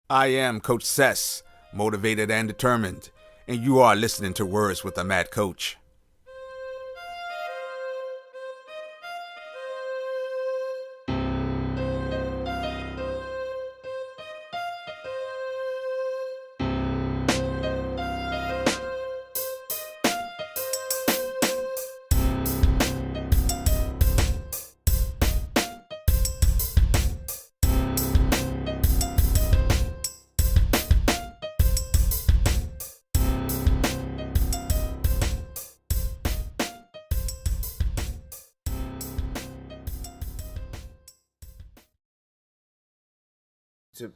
I am Coach Sess, motivated and determined, and you are listening to Words with a Mad Coach.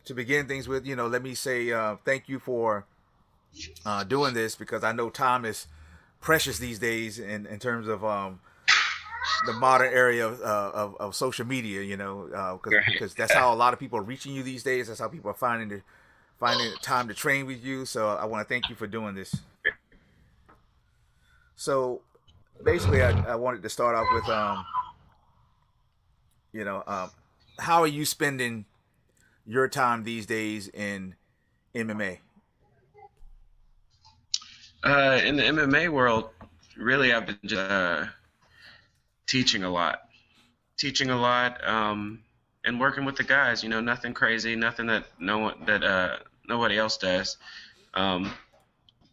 To begin things with, let me say thank you for doing this, because I know time is precious these days in terms of the modern area of social media. Right. Because that's how a lot of people are reaching you these days. That's how people are finding time to train with you. So I want to thank you for doing this. So basically, I wanted to start off with you know, um, how are you spending your time these days in MMA? In the MMA world, really, I've been just, teaching a lot, teaching a lot, and working with the guys. Nothing crazy, nothing that nobody else does. Um,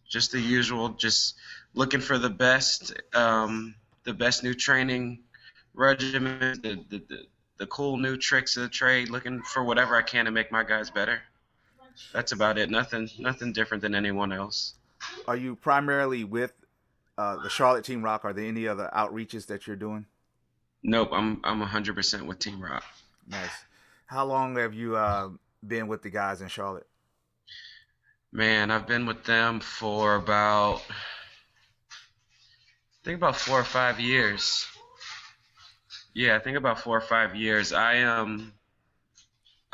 just the usual, just looking for the best new training regimen, the cool new tricks of the trade. Looking for whatever I can to make my guys better. That's about it. Nothing different than anyone else. Are you primarily with the Charlotte Teamroc? Are there any other outreaches that you're doing? Nope, I'm 100% with Teamroc. Nice. How long have you been with the guys in Charlotte? Man, I've been with them for about I think about 4 or 5 years. Yeah, I think about 4 or 5 years. I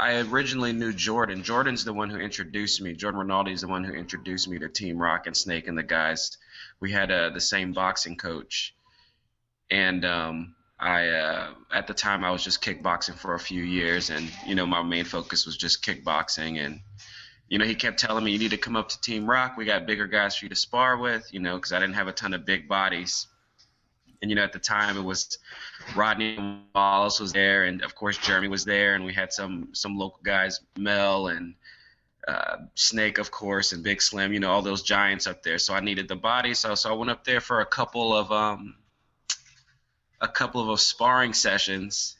originally knew Jordan. Jordan's the one who introduced me. Jordan Rinaldi is the one who introduced me to Team Rock and Snake and the guys. We had the same boxing coach, and I at the time I was just kickboxing for a few years, and my main focus was just kickboxing. And he kept telling me, you need to come up to Team Rock. We got bigger guys for you to spar with, because I didn't have a ton of big bodies. And at the time it was Rodney Wallace was there, and of course Jeremy was there, and we had some local guys, Mel and Snake, of course, and Big Slim, all those giants up there. So I needed the body, so I went up there for a couple of sparring sessions,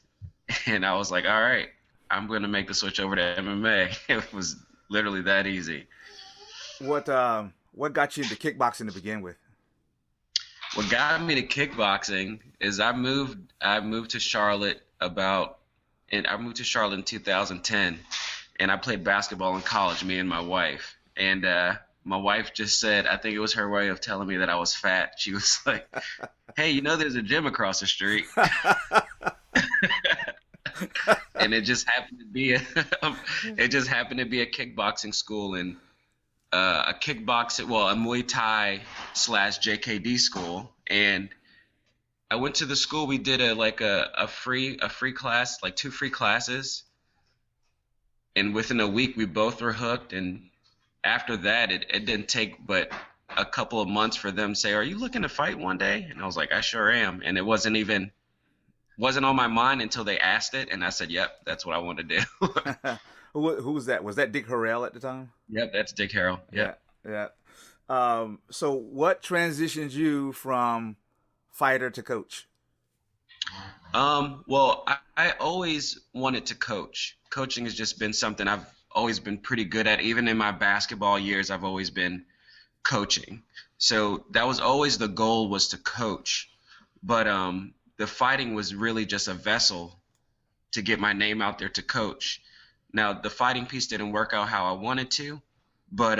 and I was like, all right, I'm gonna make the switch over to MMA. It was literally that easy. What got you into kickboxing to begin with? What got me to kickboxing is I moved to Charlotte and I moved to Charlotte in 2010, and I played basketball in college, me and my wife. And my wife just said, I think it was her way of telling me that I was fat. She was like, "Hey, there's a gym across the street." And it just happened to be a it just happened to be a kickboxing school, and a Muay Thai slash JKD school. And I went to the school. We did a free class, like two free classes, and within a week we both were hooked. And after that, it didn't take but a couple of months for them to say, "Are you looking to fight one day?" And I was like, "I sure am." And it wasn't on my mind until they asked it, and I said, "Yep, that's what I want to do." Who was that? Was that Dick Harrell at the time? Yep, that's Dick Harrell. Yeah, Yep. yeah. So what transitions you from fighter to coach? Well, I always wanted to coach. Coaching has just been something I've always been pretty good at. Even in my basketball years, I've always been coaching. So that was always the goal, was to coach. But the fighting was really just a vessel to get my name out there to coach. Now, the fighting piece didn't work out how I wanted to, but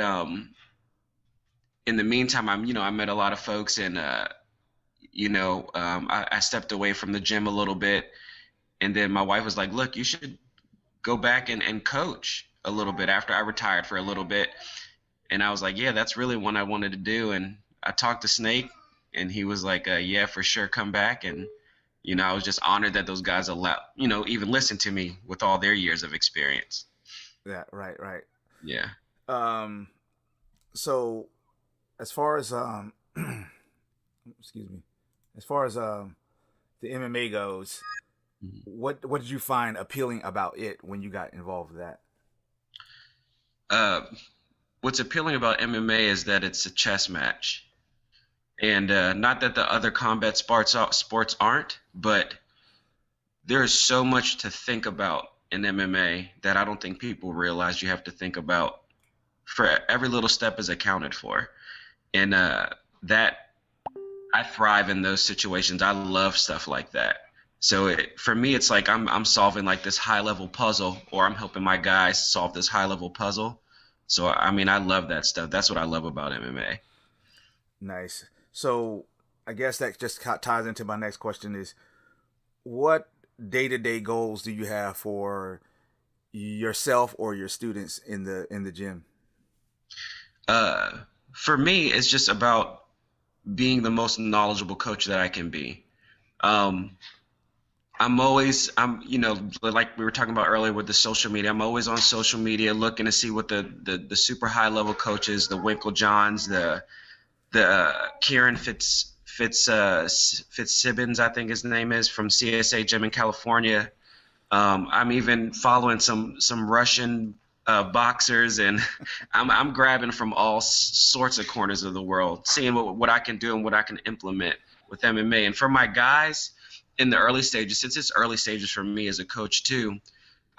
in the meantime, I met a lot of folks, and I stepped away from the gym a little bit, and then my wife was like, "Look, you should go back and coach a little bit," after I retired for a little bit. And I was like, "Yeah, that's really what I wanted to do." And I talked to Snake, and he was like, "Yeah, for sure, come back." And I was just honored that those guys even listened to me with all their years of experience. Yeah, right, right. Yeah. Um, so as far as excuse me, as far as the MMA goes, Mhm. what did you find appealing about it when you got involved with that? Uh, what's appealing about MMA is that it's a chess match, and not that the other combat sports aren't, but there is so much to think about in MMA that I don't think people realize you have to think about. For every little step is accounted for, and that I thrive in those situations. I love stuff like that. So for me, it's like I'm solving like this high level puzzle, or I'm helping my guys solve this high level puzzle. So I mean, I love that stuff. That's what I love about MMA. Nice. So I guess that just ties into my next question: is what day to day goals do you have for yourself or your students in the gym? Uh, for me, it's just about being the most knowledgeable coach that I can be. Um, like we were talking about earlier with the social media. I'm always on social media looking to see what the super high level coaches, the Winkle Johns, the Kieran Fitzsimmons, I think his name is, from CSA Gym in California. I'm even following some Russian boxers, and I'm grabbing from all sorts of corners of the world, seeing what I can do and what I can implement with MMA. And for my guys in the early stages, since it's early stages for me as a coach too,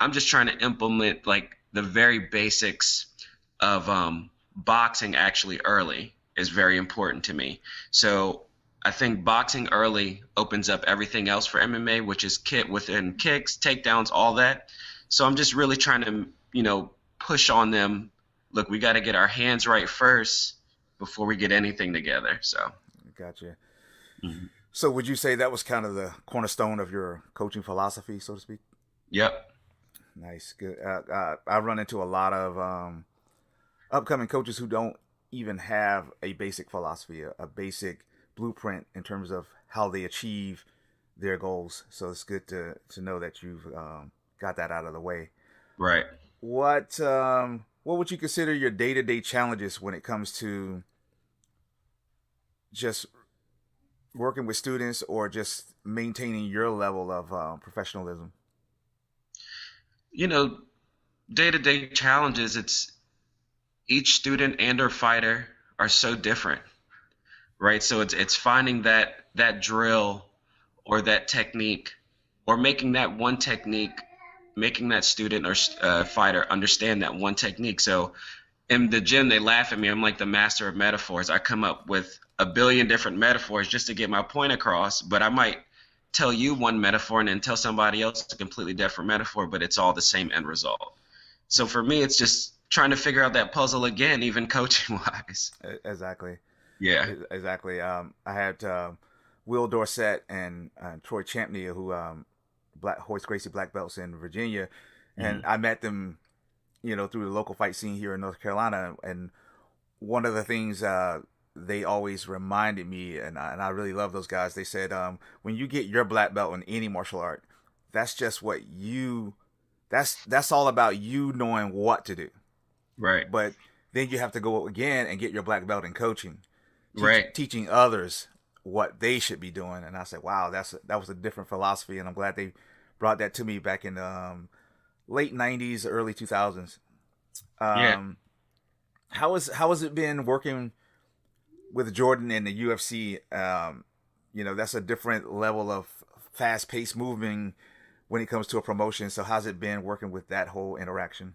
I'm just trying to implement like the very basics of boxing actually early is very important to me. So I think boxing early opens up everything else for MMA, which is kit within kicks, takedowns, all that. So I'm just really trying to, push on them. Look, we got to get our hands right first before we get anything together. So, Gotcha. mhm. So would you say that was kind of the cornerstone of your coaching philosophy, so to speak? Yep. Nice, good. I run into a lot of upcoming coaches who don't even have a basic philosophy, a basic blueprint in terms of how they achieve their goals. So it's good to know that you've got that out of the way. Right. What would you consider your day to day challenges when it comes to just working with students or just maintaining your level of professionalism? You know, day-to-day challenges, it's each student and or fighter are so different, right? So it's finding that drill or that technique, or making that one technique, making that student or fighter understand that one technique. So in the gym, they laugh at me. I'm like the master of metaphors. I come up with a billion different metaphors just to get my point across, but I might tell you one metaphor and then tell somebody else a completely different metaphor, but it's all the same end result. So for me, it's just trying to figure out that puzzle again, even coaching wise. Exactly. Yeah. Exactly. I had Will Dorsett and Troy Champney, who Black Hoist Gracie black belts in Virginia, and Mhm. I met them, through the local fight scene here in North Carolina. And one of the things they always reminded me, and I really love those guys. They said, when you get your black belt in any martial art, that's just what you. That's all about you knowing what to do. Right. But then you have to go again and get your black belt in coaching, Right. teaching others what they should be doing. And I said, wow, that was a different philosophy, and I'm glad they brought that to me back in the late '90s, early 2000s. Yeah. Um, how has it been working with Jordan in the UFC? That's a different level of fast paced moving when it comes to a promotion. So how's it been working with that whole interaction?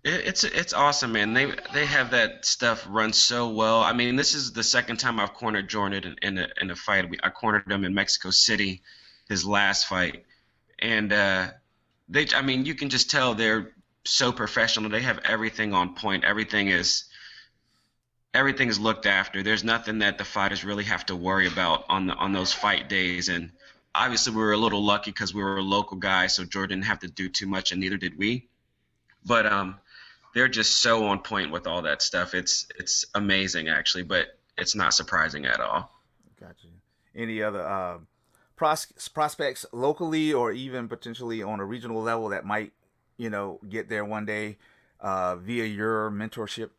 It's awesome, man. They have that stuff run so well. I mean, this is the second time I've cornered Jordan in a fight. I cornered him in Mexico City, his last fight, and I mean, you can just tell they're so professional. They have everything on point. Everything is looked after. There's nothing that the fighters really have to worry about on those fight days. And obviously, we were a little lucky because we were a local guy, so Jordan didn't have to do too much, and neither did we. But they're just so on point with all that stuff. It's amazing actually, but it's not surprising at all. Gotcha. Any other prospects locally or even potentially on a regional level that might, get there one day? via your mentorship?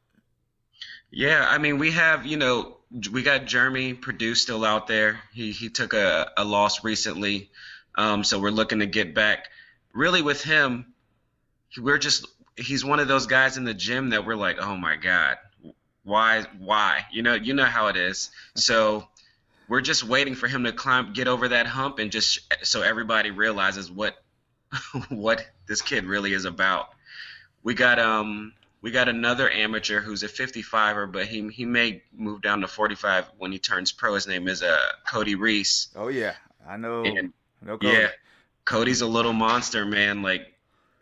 Yeah, I mean, we have, we got Jeremy Purdue still out there. He took a loss recently, so we're looking to get back. Really, with him, we're just he's one of those guys in the gym that we're like, oh my God, why? You know how it is. So we're just waiting for him to get over that hump, and just so everybody realizes what what this kid really is about. We got another amateur who's a 55er, but he may move down to 45 when he turns pro. His name is Cody Reese. Oh yeah, I know. And I know yeah, Cody. Cody's a little monster, man. Like,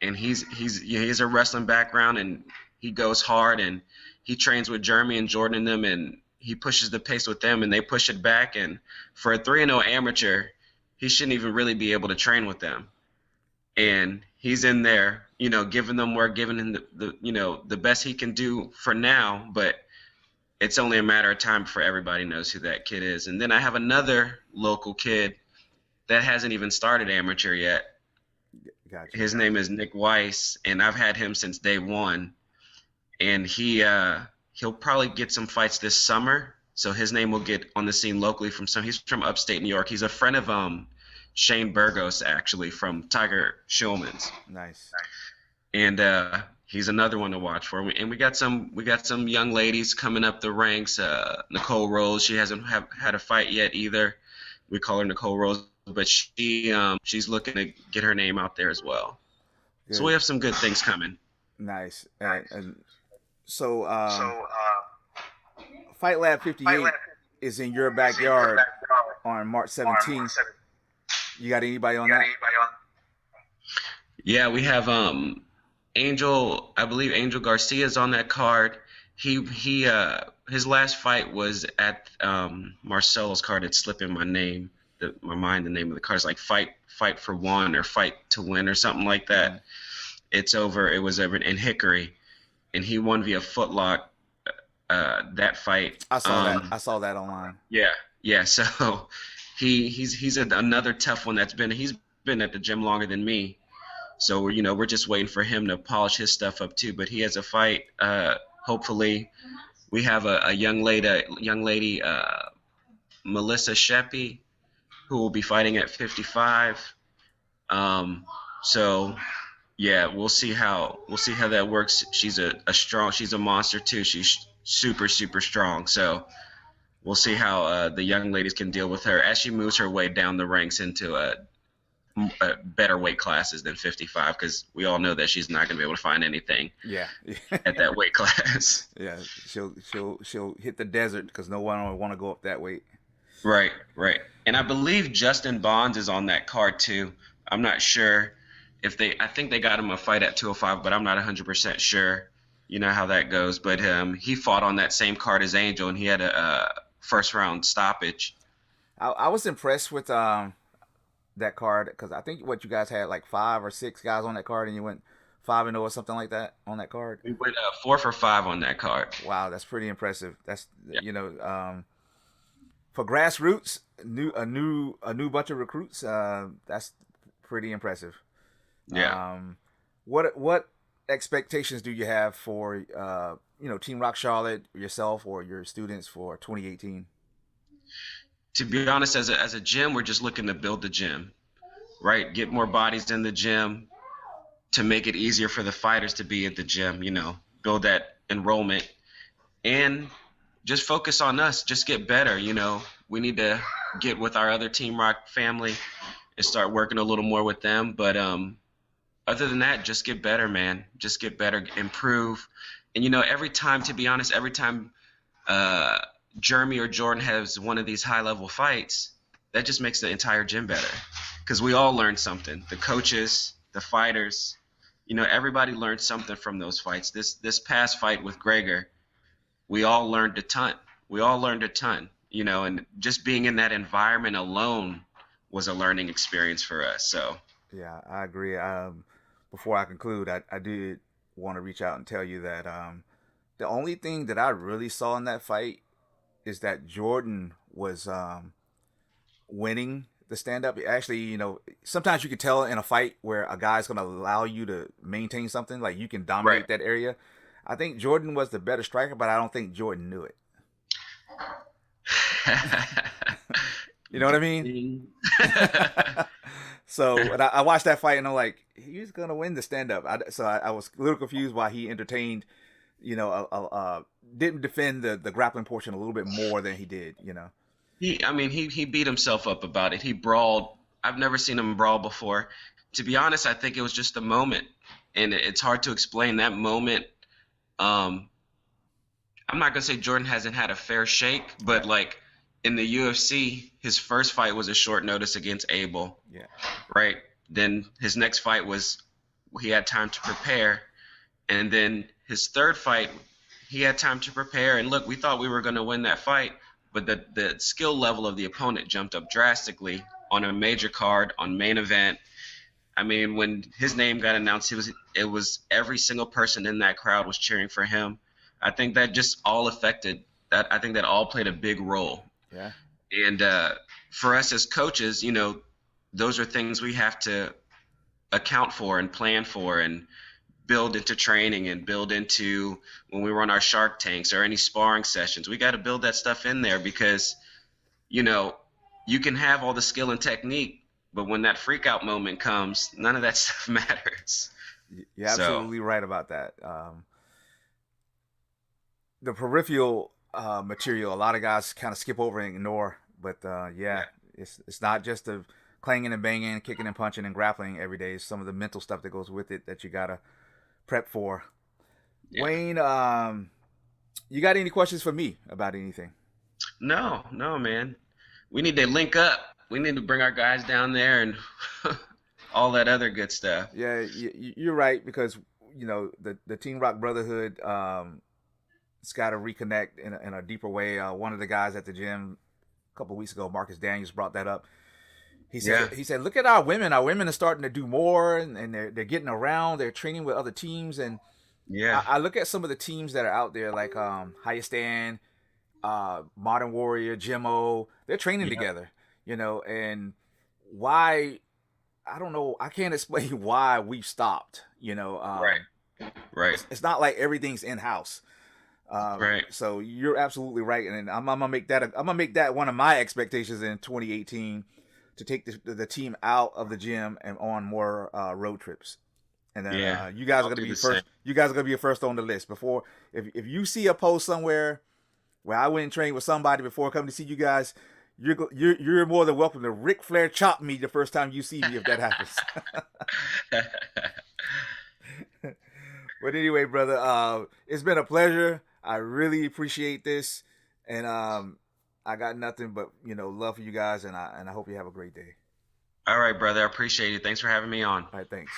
and he has a wrestling background, and he goes hard, and he trains with Jeremy and Jordan and them, and he pushes the pace with them, and they push it back. And for a 3-0 amateur, he shouldn't even really be able to train with them. And he's in there, giving them work, giving him the best he can do for now. But it's only a matter of time before everybody knows who that kid is. And then I have another local kid that hasn't even started amateur yet. Gotcha. His name is Nick Weiss, and I've had him since day one. And he'll probably get some fights this summer. So his name will get on the scene locally he's from upstate New York. He's a friend of Shane Burgos, actually, from Tiger Schulman's. Nice. And he's another one to watch for. And we got some young ladies coming up the ranks. Nicole Rose, she hasn't had a fight yet either. We call her Nicole Rose, but she's looking to get her name out there as well. Good. So we have some good things coming. Nice. So Fight Lab 58 is in your backyard on March 17th. You got anybody on that? Yeah, we have Angel. I believe Angel Garcia's on that card. He his last fight was at Marcelo's card. It's slipping my mind. The name of the card is like Fight for One or Fight to Win or something like that. Mm-hmm. It was over in Hickory, and he won via footlock. That fight. I saw that. I saw that online. Yeah. So he's another tough one he's been at the gym longer than me. So we're just waiting for him to polish his stuff up too. But he has a fight. Hopefully, we have a young lady, Melissa Sheppy, who will be fighting at 55. So yeah, we'll see how that works. She's a monster too. She's super, super strong. So we'll see how the young ladies can deal with her as she moves her way down the ranks into better weight classes than 55, because we all know that she's not going to be able to find anything at that weight class. Yeah, she'll hit the desert because no one will want to go up that weight. Right. And I believe Justin Bonds is on that card too. I'm not sure I think they got him a fight at 205, but I'm not 100% sure. You know how that goes. But he fought on that same card as Angel, and he had a first round stoppage. I was impressed with that card because I think you guys had like 5 or 6 guys on that card, and you went 5-0 or something like that on that card. We went 4 for 5 on that card. Wow, that's pretty impressive. That's for grassroots, a new bunch of recruits. That's pretty impressive. Yeah. What expectations do you have for Teamroc Charlotte, yourself, or your students for 2018? To be honest, as a gym, we're just looking to build the gym, right? Get more bodies in the gym to make it easier for the fighters to be at the gym, build that enrollment, and just focus on us, just get better. We need to get with our other Teamroc family and start working a little more with them. But other than that, just get better, man. Just get better, improve. And, every time Jeremy or Jordan has one of these high-level fights, that just makes the entire gym better, because we all learned something. The coaches, the fighters, everybody learned something from those fights. This past fight with Gregor, we all learned a ton. And just being in that environment alone was a learning experience for us. So yeah, I agree. Before I conclude, I did want to reach out and tell you that the only thing that I really saw in that fight is that Jordan was winning the stand up. Actually, sometimes you can tell in a fight where a guy's going to allow you to maintain something, like you can Right. dominate that area. I think Jordan was the better striker, but I don't think Jordan knew it. You know what I mean? Ding. So when I watched that fight, and I'm like, he's gonna win the stand up. I was a little confused why he entertained, didn't defend the grappling portion a little bit more than he did. He beat himself up about it. He brawled. I've never seen him brawl before. To be honest, I think it was just a moment, and it's hard to explain that moment. Um, I'm not gonna say Jordan hasn't had a fair shake, but like in the UFC, his first fight was a short notice against Abel, Yeah. right? Then his next fight was he had time to prepare, and then his third fight he had time to prepare. And look, we thought we were gonna win that fight, but the skill level of the opponent jumped up drastically on a major card on main event. I mean, when his name got announced, it was every single person in that crowd was cheering for him. I think that just all affected that. I think that all played a big role. Yeah. And for us as coaches, those are things we have to account for and plan for and build into training and build into when we run our Shark Tanks or any sparring sessions. We got to build that stuff in there because, you can have all the skill and technique, but when that freak out moment comes, none of that stuff matters. You're absolutely right about that. The peripheral material, a lot of guys kind of skip over and ignore, but yeah, it's not just the clanging and banging, kicking and punching and grappling every day. It's some of the mental stuff that goes with it that you gotta prep for. Yeah. Wayne, you got any questions for me about anything? No, man. We need to link up. We need to bring our guys down there and all that other good stuff. Yeah, you're right, because the Teamroc Brotherhood, it's got to reconnect in a deeper way. One of the guys at the gym a couple of weeks ago, Marcus Daniels, brought that up. He said, look at our women. Our women are starting to do more, and they're getting around. They're training with other teams, and Yeah. I look at some of the teams that are out there, like Highest Stand, Modern Warrior, Jimmo. They're training Yeah. together, and why? I don't know. I can't explain why we've stopped. Right. It's not like everything's in house. Right. So you're absolutely right, and I'm gonna make that one of my expectations in 2018 to take the team out of the gym and on more road trips. And then Yeah. you guys I'll are gonna do be the first. same. You guys are gonna be first on the list. Before, if you see a post somewhere where I went and trained with somebody before coming to see you guys, you're more than welcome to Ric Flair chop me the first time you see me if that happens. But anyway, brother, it's been a pleasure. I really appreciate this, and I got nothing but love for you guys, and I hope you have a great day. All right, brother. I appreciate it. Thanks for having me on. All right, thanks.